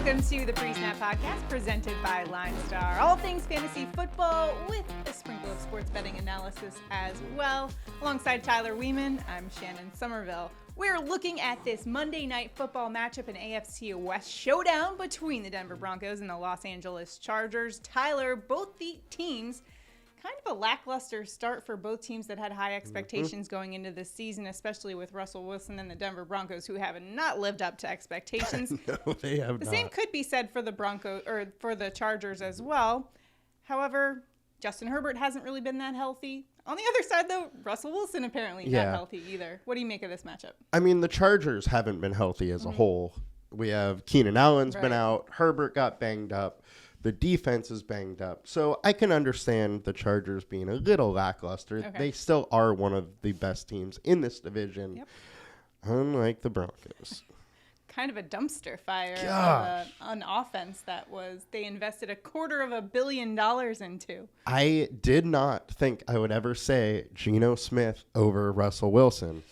Welcome to the PreSnap Podcast, presented by LineStar. All things fantasy football with a sprinkle of sports betting analysis as well. Alongside Tyler Weeman, I'm Shannon Somerville. We're looking at this Monday Night Football matchup, an AFC West showdown between the Denver Broncos and the Los Angeles Chargers. Tyler, both the teams, kind of a lackluster start for both teams that had high expectations going into this season, especially with Russell Wilson and the Denver Broncos, who have not lived up to expectations. No, they have not. The same could be said for the Broncos or for the Chargers as well. However, Justin Herbert hasn't really been that healthy. On the other side, though, Russell Wilson apparently not healthy either. What do you make of this matchup? I mean, the Chargers haven't been healthy as a whole. We have Keenan Allen's been out. Herbert got banged up. The defense is banged up. So I can understand the Chargers being a little lackluster. Okay. They still are one of the best teams in this division, unlike the Broncos. Kind of a dumpster fire on offense that was they invested $250 million into. I did not think I would ever say Geno Smith over Russell Wilson,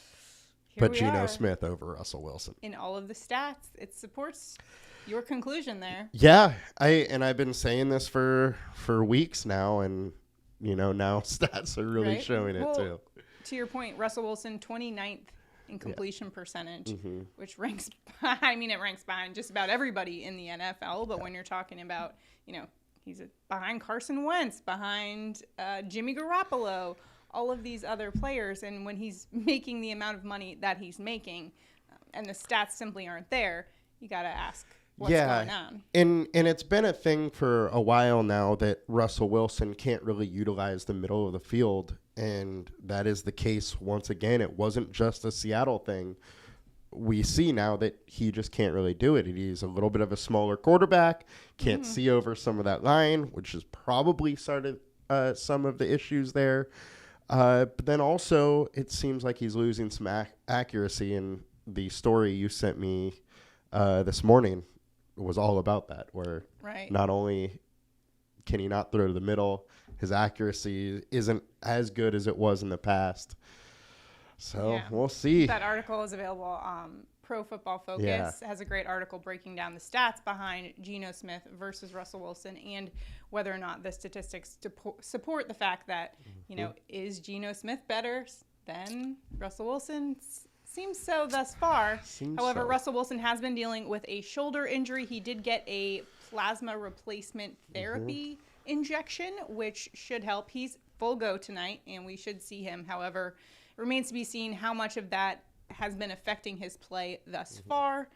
but Geno Smith over Russell Wilson. In all of the stats, it supports your conclusion there. Yeah, I've been saying this for weeks now, and now stats are really showing it too. To your point, Russell Wilson 29th in completion percentage, which ranks it ranks behind just about everybody in the NFL, but when you're talking about, he's behind Carson Wentz, behind Jimmy Garoppolo, all of these other players, and when he's making the amount of money that he's making, and the stats simply aren't there, you got to ask what's going on. And it's been a thing for a while now that Russell Wilson can't really utilize the middle of the field, and that is the case once again. It wasn't just a Seattle thing. We see now that he just can't really do it. He's a little bit of a smaller quarterback, can't see over some of that line, which has probably started some of the issues there. But then also it seems like he's losing some accuracy, and the story you sent me this morning was all about that, where not only can he not throw to the middle, his accuracy isn't as good as it was in the past. So we'll see. That article is available on Pro Football Focus. It has a great article breaking down the stats behind Geno Smith versus Russell Wilson and whether or not the statistics support the fact that, is Geno Smith better than Russell Wilson? Seems so thus far. However, Russell Wilson has been dealing with a shoulder injury. He did get a plasma replacement therapy injection, which should help. He's full go tonight, and we should see him. However, it remains to be seen how much of that has been affecting his play thus far.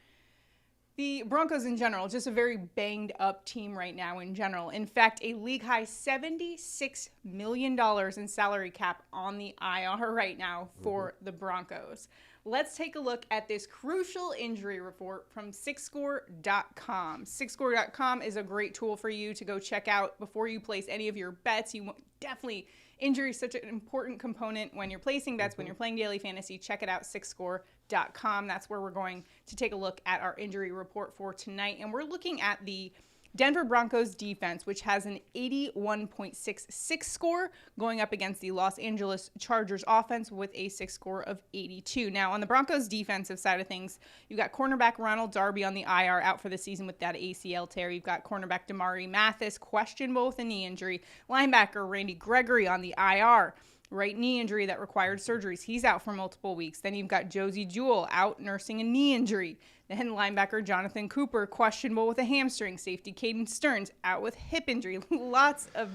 The Broncos in general, just a very banged up team right now in general. In fact, a league high $76 million in salary cap on the IR right now for the Broncos. Let's take a look at this crucial injury report from SixScore.com. SixScore.com is a great tool for you to go check out before you place any of your bets. You definitely, injury is such an important component when you're placing bets, when you're playing daily fantasy. Check it out, SixScore.com. That's where we're going to take a look at our injury report for tonight. And we're looking at the Denver Broncos defense, which has an 81.66 score going up against the Los Angeles Chargers offense with a 6 score of 82. Now, on the Broncos defensive side of things, you've got cornerback Ronald Darby on the IR out for the season with that ACL tear. You've got cornerback Damari Mathis questionable with a knee injury. Linebacker Randy Gregory on the IR. Right knee injury that required surgeries. He's out for multiple weeks. Then you've got Josie Jewell out nursing a knee injury. Then linebacker Jonathan Cooper questionable with a hamstring. Safety Caden Stearns out with hip injury. Lots of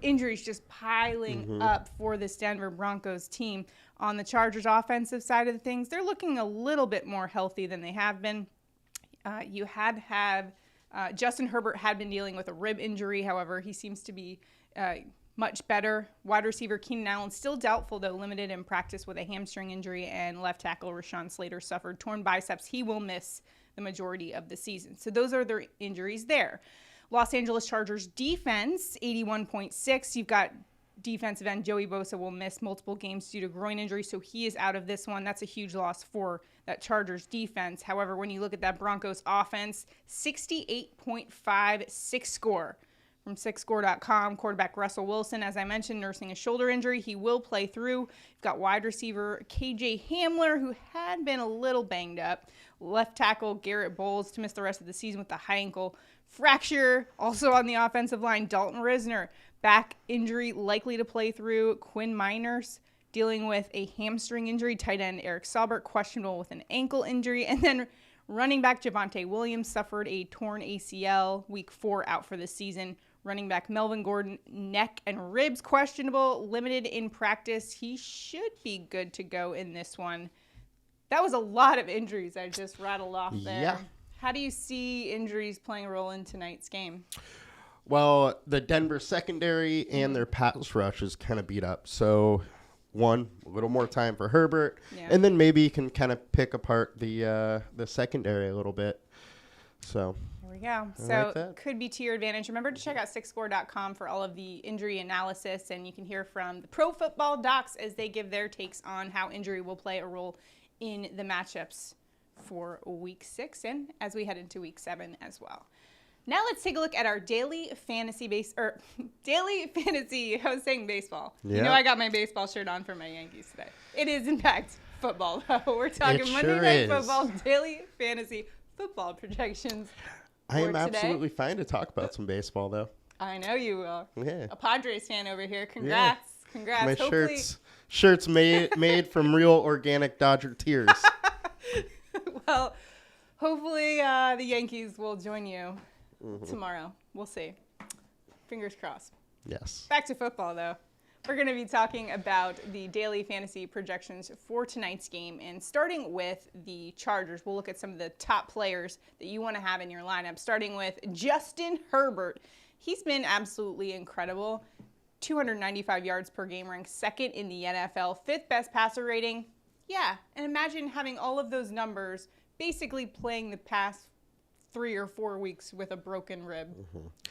injuries just piling up for this Denver Broncos team. On the Chargers offensive side of the things, they're looking a little bit more healthy than they have been. Justin Herbert had been dealing with a rib injury. However, he seems to be much better. Wide receiver Keenan Allen still doubtful, though limited in practice with a hamstring injury, and left tackle Rashawn Slater suffered torn biceps. He will miss the majority of the season. So those are their injuries there. Los Angeles Chargers defense, 81.6. You've got defensive end Joey Bosa will miss multiple games due to groin injury, so he is out of this one. That's a huge loss for that Chargers defense. However, when you look at that Broncos offense, 68.56 score From SixScore.com, quarterback Russell Wilson, as I mentioned, nursing a shoulder injury. He will play through. We've got wide receiver KJ Hamler, who had been a little banged up. Left tackle Garrett Bowles to miss the rest of the season with the high ankle fracture. Also on the offensive line, Dalton Risner, back injury, likely to play through. Quinn Miners dealing with a hamstring injury. Tight end Eric Saubert, questionable with an ankle injury. And then running back Javonte Williams suffered a torn ACL, week 4 out for the season. Running back Melvin Gordon, neck and ribs questionable, limited in practice. He should be good to go in this one. That was a lot of injuries I just rattled off there. Yeah. How do you see injuries playing a role in tonight's game? Well, the Denver secondary and their pass rush is kind of beat up. So, a little more time for Herbert. Yeah. And then maybe you can kind of pick apart the secondary a little bit. So... There we go. So like could be to your advantage. Remember to check out SixScore.com for all of the injury analysis, and you can hear from the Pro Football Docs as they give their takes on how injury will play a role in the matchups for Week 6 and as we head into Week 7 as well. Now let's take a look at our daily fantasy I was saying baseball. Yeah. You know I got my baseball shirt on for my Yankees today. It is in fact football though. We're talking Monday Night Football daily fantasy football projections. I am absolutely fine to talk about some baseball, though. I know you will. Yeah. A Padres fan over here. Congrats. Yeah. Congrats. My shirt's made from real organic Dodger tears. Well, hopefully the Yankees will join you tomorrow. We'll see. Fingers crossed. Yes. Back to football, though. We're going to be talking about the daily fantasy projections for tonight's game. And starting with the Chargers, we'll look at some of the top players that you want to have in your lineup, starting with Justin Herbert. He's been absolutely incredible. 295 yards per game, ranked second in the NFL, 5th best passer rating. Yeah, and imagine having all of those numbers basically playing the past 3 or 4 weeks with a broken rib.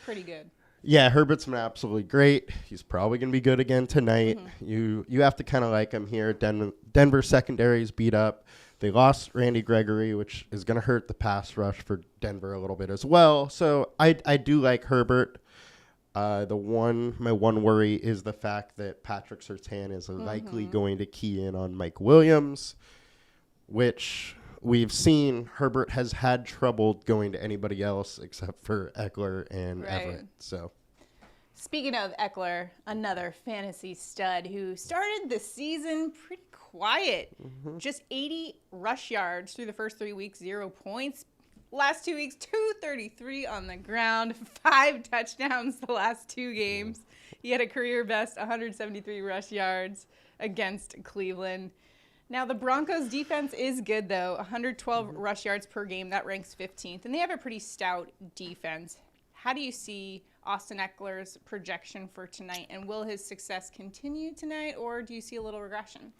Pretty good. Yeah, Herbert's been absolutely great. He's probably going to be good again tonight. You have to kind of like him here. Denver secondary's beat up. They lost Randy Gregory, which is going to hurt the pass rush for Denver a little bit as well. So I do like Herbert. My one worry is the fact that Patrick Surtain is likely going to key in on Mike Williams, which we've seen Herbert has had trouble going to anybody else except for Eckler and Everett. So, speaking of Eckler, another fantasy stud who started the season pretty quiet. Just 80 rush yards through the first 3 weeks, 0 points. Last 2 weeks, 233 on the ground, 5 touchdowns the last 2 games. He had a career best 173 rush yards against Cleveland. Now, the Broncos defense is good, though. 112 rush yards per game. That ranks 15th. And they have a pretty stout defense. How do you see Austin Eckler's projection for tonight? And will his success continue tonight, or do you see a little regression?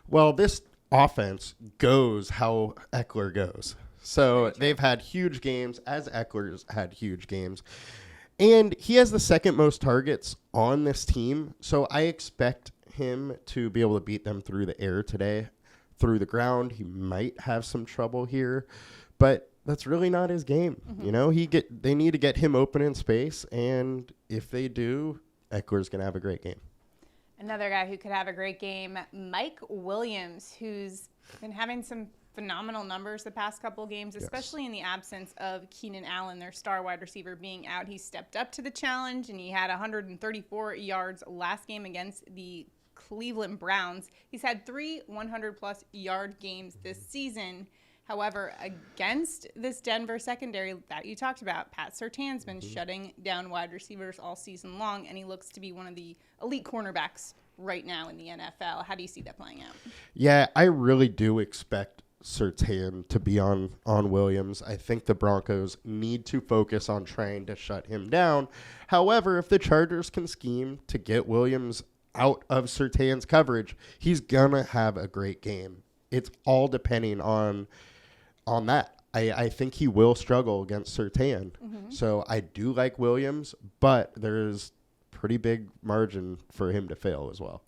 Well, this offense goes how Eckler goes. So they've had huge games, as Eckler's had huge games. And he has the second most targets on this team. So I expect him to be able to beat them through the air today. Through the ground, he might have some trouble here, but that's really not his game. You know, they need to get him open in space, and if they do, Eckler's going to have a great game. Another guy who could have a great game, Mike Williams, who's been having some phenomenal numbers the past couple games, especially in the absence of Keenan Allen, their star wide receiver, being out. He stepped up to the challenge, and he had 134 yards last game against the Cleveland Browns. He's had 3 100-plus yard games this season. However, against this Denver secondary that you talked about, Pat Surtain's been shutting down wide receivers all season long, and he looks to be one of the elite cornerbacks right now in the NFL. How do you see that playing out? Yeah, I really do expect Surtain to be on Williams. I think the Broncos need to focus on trying to shut him down. However, if the Chargers can scheme to get Williams out of Surtain's coverage, he's gonna have a great game. It's all depending on that. I think he will struggle against Surtain. So I do like Williams, but there's pretty big margin for him to fail as well.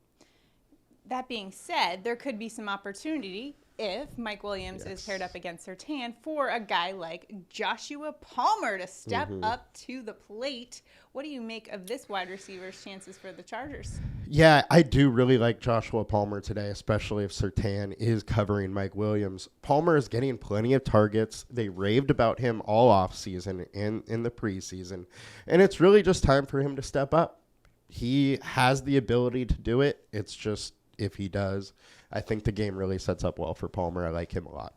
That being said, there could be some opportunity if Mike Williams is paired up against Surtain for a guy like Joshua Palmer to step up to the plate. What do you make of this wide receiver's chances for the Chargers? Yeah, I do really like Joshua Palmer today, especially if Surtain is covering Mike Williams. Palmer is getting plenty of targets. They raved about him all offseason and in the preseason. And it's really just time for him to step up. He has the ability to do it. It's just if he does, I think the game really sets up well for Palmer. I like him a lot.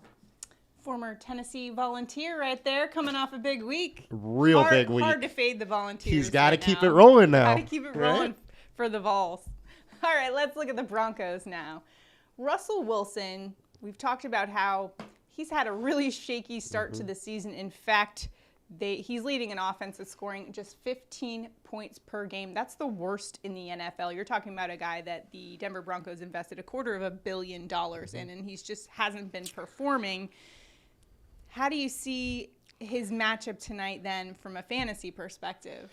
Former Tennessee Volunteer right there, coming off a big week. Big week. Hard to fade the Volunteers. He's got to keep it rolling now. Got to keep it rolling for the Vols. All right, let's look at the Broncos now. Russell Wilson, we've talked about how he's had a really shaky start to the season. In fact, he's leading an offense that's scoring just 15 points per game. That's the worst in the NFL. You're talking about a guy that the Denver Broncos invested $250 million in, and he's just hasn't been performing. How do you see his matchup tonight then from a fantasy perspective?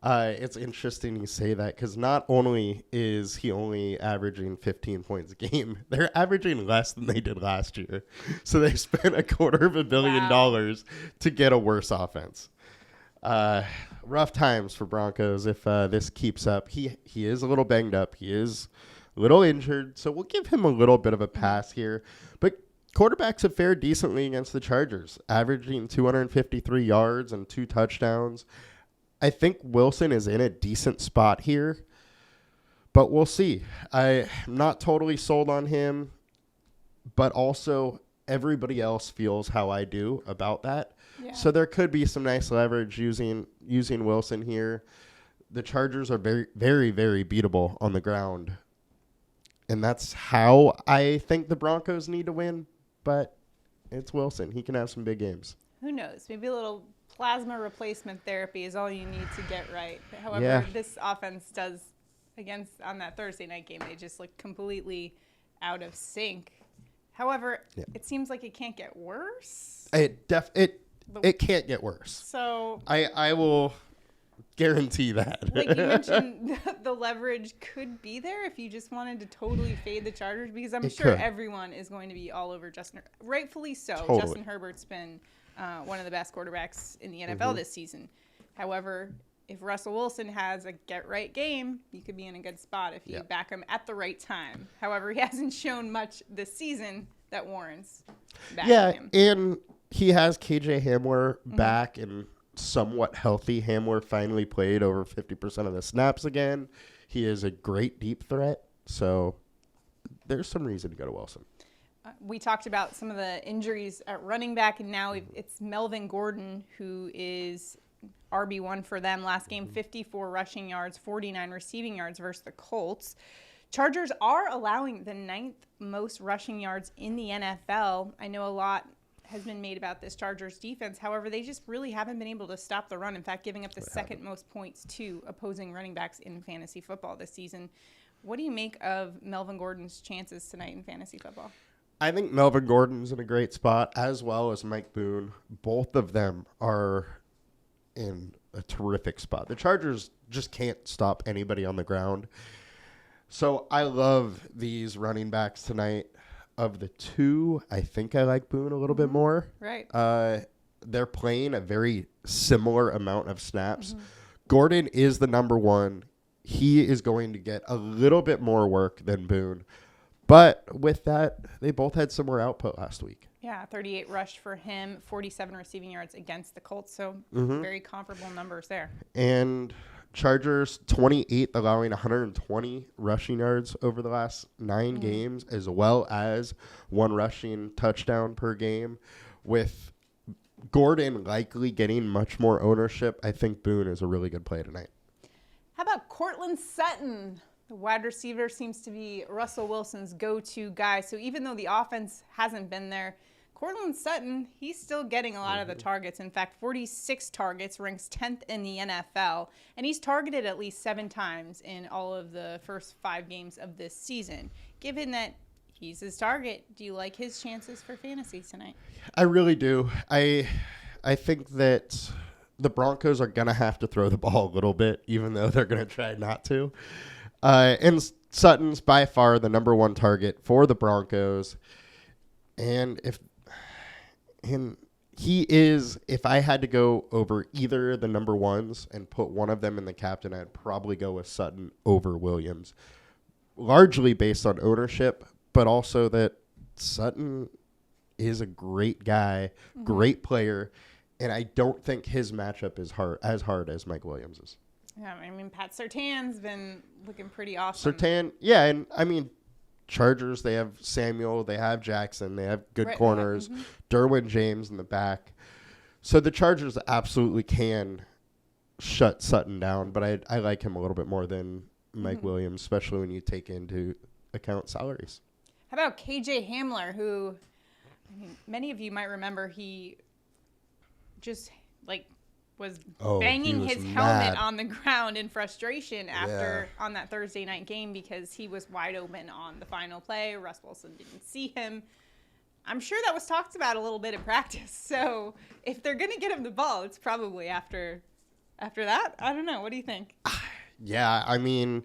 It's interesting you say that because not only is he only averaging 15 points a game, they're averaging less than they did last year. So they spent $250 million to get a worse offense. Rough times for Broncos if this keeps up. He is a little banged up. He is a little injured. So we'll give him a little bit of a pass here. But quarterbacks have fared decently against the Chargers, averaging 253 yards and 2 touchdowns. I think Wilson is in a decent spot here, but we'll see. I'm not totally sold on him, but also everybody else feels how I do about that. Yeah. So there could be some nice leverage using Wilson here. The Chargers are very, very, very beatable on the ground, and that's how I think the Broncos need to win, but it's Wilson. He can have some big games. Who knows? Maybe a little plasma replacement therapy is all you need to get right. However, this offense does, on that Thursday night game, they just look completely out of sync. However, it seems like it can't get worse. It can't get worse. So I will guarantee that. Like you mentioned, the leverage could be there if you just wanted to totally fade the Chargers, because I'm sure everyone is going to be all over Justin. Rightfully so. Totally. Justin Herbert's been one of the best quarterbacks in the NFL this season. However, if Russell Wilson has a get-right game, you could be in a good spot if you back him at the right time. However, he hasn't shown much this season that warrants backing him. And he has KJ Hamler back and somewhat healthy. Hamler finally played over 50% of the snaps again. He is a great deep threat, so there's some reason to go to Wilson. We talked about some of the injuries at running back, and now it's Melvin Gordon, who is RB1 for them. Last game, 54 rushing yards, 49 receiving yards versus the Colts. Chargers are allowing the 9th most rushing yards in the NFL. I know a lot has been made about this Chargers defense. However, they just really haven't been able to stop the run. In fact, giving up the second most points to opposing running backs in fantasy football this season. What do you make of Melvin Gordon's chances tonight in fantasy football? I think Melvin Gordon's in a great spot, as well as Mike Boone. Both of them are in a terrific spot. The Chargers just can't stop anybody on the ground. So I love these running backs tonight. Of the two, I think I like Boone a little bit more. Right. They're playing a very similar amount of snaps. Gordon is the number one. He is going to get a little bit more work than Boone. But with that, they both had similar output last week. Yeah, 38 rush for him, 47 receiving yards against the Colts. So very comparable numbers there. And Chargers 28th, allowing 120 rushing yards over the last 9 games, as well as 1 rushing touchdown per game. With Gordon likely getting much more ownership, I think Boone is a really good play tonight. How about Courtland Sutton? The wide receiver seems to be Russell Wilson's go-to guy. So even though the offense hasn't been there, Courtland Sutton, he's still getting a lot of the targets. In fact, 46 targets, ranks 10th in the NFL. And he's targeted at least 7 times in all of the first 5 games of this season. Given that he's his target, do you like his chances for fantasy tonight? I really do. I think that the Broncos are going to have to throw the ball a little bit, even though they're going to try not to. And Sutton's by far the number 1 target for the Broncos. And if I had to go over either the number ones and put one of them in the captain, I'd probably go with Sutton over Williams. Largely based on ownership, but also that Sutton is a great guy, great player, and I don't think his matchup is as hard as Mike Williams is. Yeah, I mean, Pat Surtain's been looking pretty awesome. Surtain, yeah, and I mean, Chargers, they have Samuel, they have Jackson, they have good corners, Derwin James in the back. So the Chargers absolutely can shut Sutton down, but I like him a little bit more than Mike Williams, especially when you take into account salaries. How about KJ Hamler, who, I mean, many of you might remember he just was banging his helmet on the ground in frustration on that Thursday night game because he was wide open on the final play. Russ Wilson didn't see him. I'm sure that was talked about a little bit in practice. So if they're going to get him the ball, it's probably after that. I don't know. What do you think? Yeah, I mean,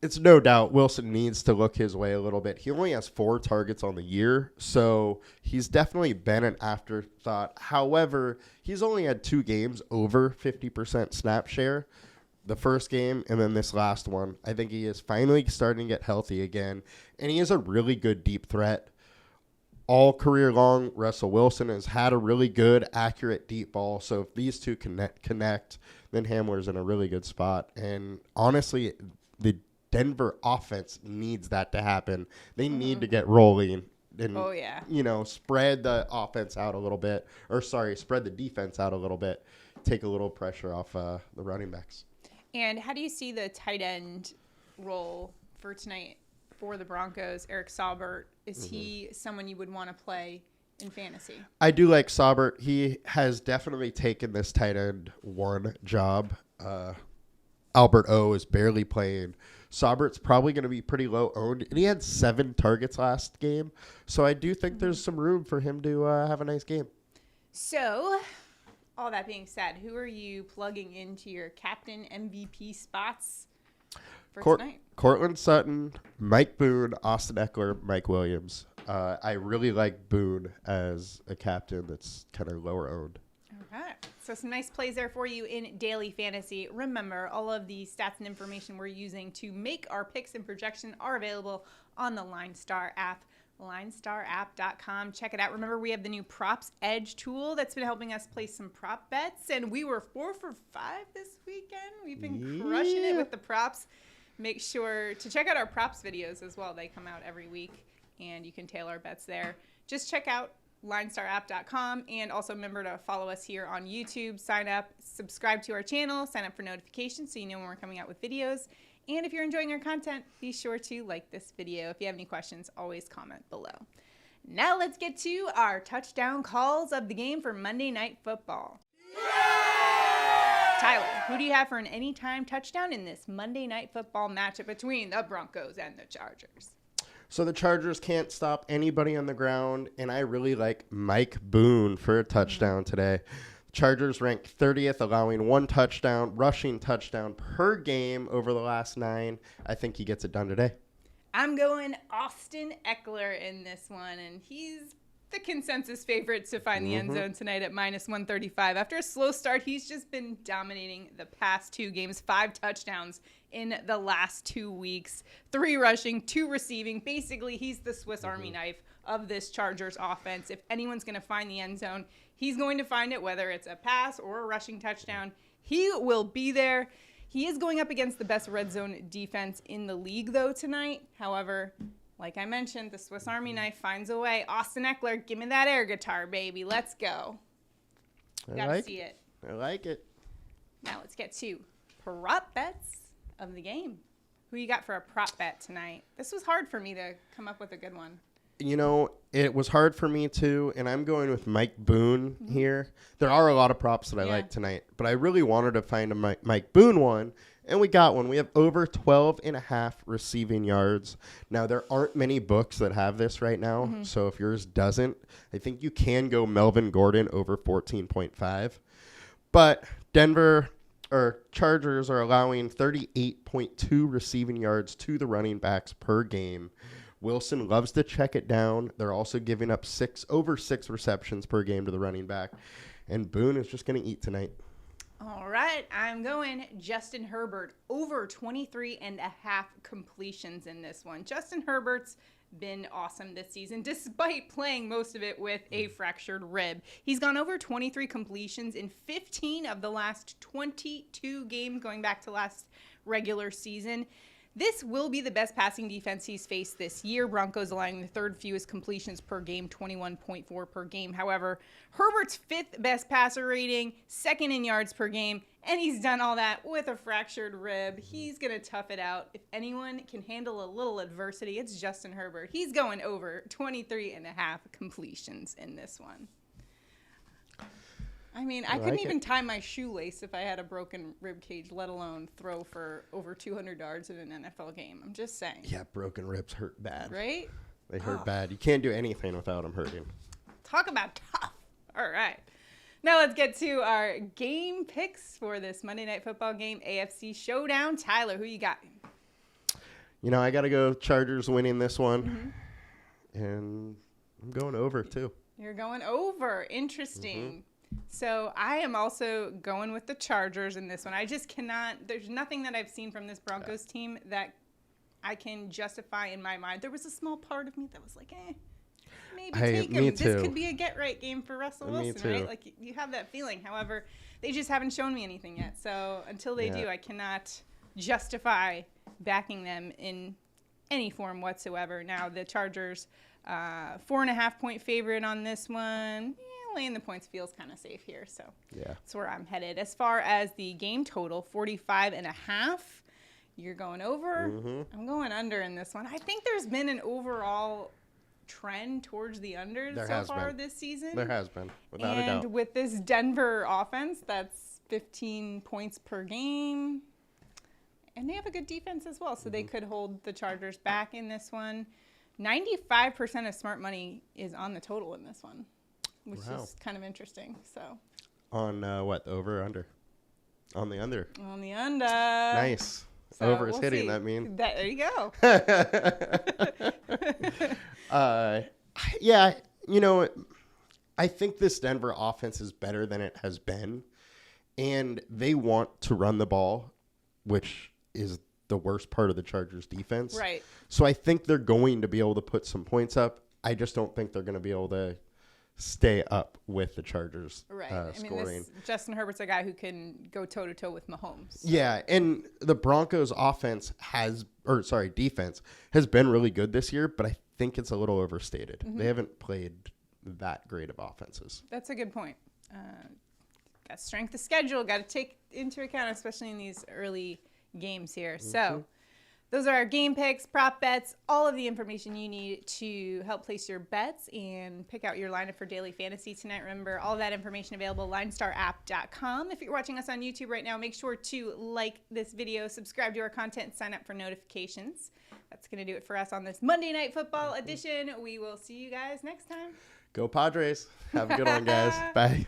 it's no doubt Wilson needs to look his way a little bit. He only has 4 targets on the year, so he's definitely been an afterthought. However, he's only had 2 games over 50% snap share, the first game and then this last one. I think he is finally starting to get healthy again, and he is a really good deep threat. All career long, Russell Wilson has had a really good, accurate deep ball, so if these two connect, then Hamler's in a really good spot. And honestly, the Denver offense needs that to happen. They need to get rolling and, spread the offense out a little bit. Spread the defense out a little bit. Take a little pressure off the running backs. And how do you see the tight end role for tonight for the Broncos? Eric Saubert, is he someone you would want to play in fantasy? I do like Saubert. He has definitely taken this tight end 1 job. Albert O is barely playing. Saubert's probably going to be pretty low owned, and he had 7 targets last game. So I do think there's some room for him to have a nice game. So, all that being said, who are you plugging into your captain MVP spots for tonight? Cortland Sutton, Mike Boone, Austin Eckler, Mike Williams. I really like Boone as a captain that's kind of lower owned. Okay. So some nice plays there for you in daily fantasy. Remember, all of the stats and information we're using to make our picks and projection are available on the LineStar app, linestarapp.com. Check it out. Remember, we have the new Props Edge tool that's been helping us place some prop bets, and we were 4 for 5 this weekend. We've been crushing it with the props. Make sure to check out our props videos as well. They come out every week, and you can tailor bets there. Just check out linestarapp.com, and also remember to follow us here on YouTube. Sign up, subscribe to our channel, sign up for notifications so you know when we're coming out with videos. And if you're enjoying our content, be sure to like this video. If you have any questions, always comment below. Now let's get to our touchdown calls of the game for Monday Night Football. Tyler, who do you have for an anytime touchdown in this Monday Night Football matchup between the Broncos and the Chargers? So the Chargers can't stop anybody on the ground, and I really like Mike Boone for a touchdown today. Chargers rank 30th, allowing 1 rushing touchdown per game over the last 9. I think he gets it done today. I'm going Austin Eckler in this one, and he's the consensus favorite to find the end zone tonight at -135. After a slow start, he's just been dominating the past 2 games, 5 touchdowns in the last 2 weeks, 3 rushing, 2 receiving. Basically, he's the Swiss Army knife of this Chargers offense. If anyone's going to find the end zone, he's going to find it, whether it's a pass or a rushing touchdown. He will be there. He is going up against the best red zone defense in the league, though, tonight. However, like I mentioned, the Swiss Army knife finds a way. Austin Eckler, give me that air guitar, baby. Let's go. Gotta see it. I like it. Now let's get to prop bets of the game. Who you got for a prop bet tonight? This was hard for me to come up with a good one. You know, it was hard for me too, and I'm going with Mike Boone here. There are a lot of props that I like tonight, but I really wanted to find a Mike Boone one, and we got one. We have over 12.5 receiving yards. Now, there aren't many books that have this right now, so if yours doesn't, I think you can go Melvin Gordon over 14.5. But Chargers are allowing 38.2 receiving yards to the running backs per game, Wilson loves to check it down. They're also giving up over 6 receptions per game to the running back. And Boone is just going to eat tonight. All right, I'm going Justin Herbert over 23.5 completions in this one. Justin Herbert's been awesome this season, despite playing most of it with a fractured rib. He's gone over 23 completions in 15 of the last 22 games going back to last regular season. This will be the best passing defense he's faced this year. Broncos allowing the third fewest completions per game, 21.4 per game. However, Herbert's 5th best passer rating, 2nd in yards per game, and he's done all that with a fractured rib. He's going to tough it out. If anyone can handle a little adversity, it's Justin Herbert. He's going over 23.5 completions in this one. I mean, I couldn't even tie my shoelace if I had a broken rib cage, let alone throw for over 200 yards in an NFL game. I'm just saying. Yeah, broken ribs hurt bad. Right? They hurt bad. You can't do anything without them hurting. Talk about tough. All right. Now let's get to our game picks for this Monday Night Football game, AFC Showdown. Tyler, who you got? You know, I got to go Chargers winning this one. And I'm going over, too. You're going over. Interesting. So I am also going with the Chargers in this one. I just cannot – there's nothing that I've seen from this Broncos team that I can justify in my mind. There was a small part of me that was like, maybe take him. This could be a get-right game for Russell Wilson, right? Like, you have that feeling. However, they just haven't shown me anything yet. So until they do, I cannot justify backing them in any form whatsoever. Now, the Chargers, 4.5-point favorite on this one. Laying the points feels kind of safe here, so that's where I'm headed. As far as the game total, 45.5. You're going over. I'm going under in this one. I think there's been an overall trend towards the under so far this season. There has been, without a doubt. And with this Denver offense, that's 15 points per game. And they have a good defense as well, so they could hold the Chargers back in this one. 95% of smart money is on the total in this one, which is kind of interesting. So, on what, the over or under? On the under. On the under. Nice. So over is hitting, that mean. There you go. Yeah, you know, I think this Denver offense is better than it has been, and they want to run the ball, which is the worst part of the Chargers defense. Right. So I think they're going to be able to put some points up. I just don't think they're going to be able to stay up with the Chargers scoring. Justin Herbert's a guy who can go toe-to-toe with Mahomes. Yeah, and the Broncos defense has been really good this year, but I think it's a little overstated. They haven't played that great of offenses. That's a good point. Got strength of schedule, got to take into account, especially in these early games here. So those are our game picks, prop bets, all of the information you need to help place your bets and pick out your lineup for daily fantasy tonight. Remember, all that information available at linestarapp.com. If you're watching us on YouTube right now, make sure to like this video, subscribe to our content, and sign up for notifications. That's going to do it for us on this Monday Night Football edition. We will see you guys next time. Go Padres. Have a good one, guys. Bye.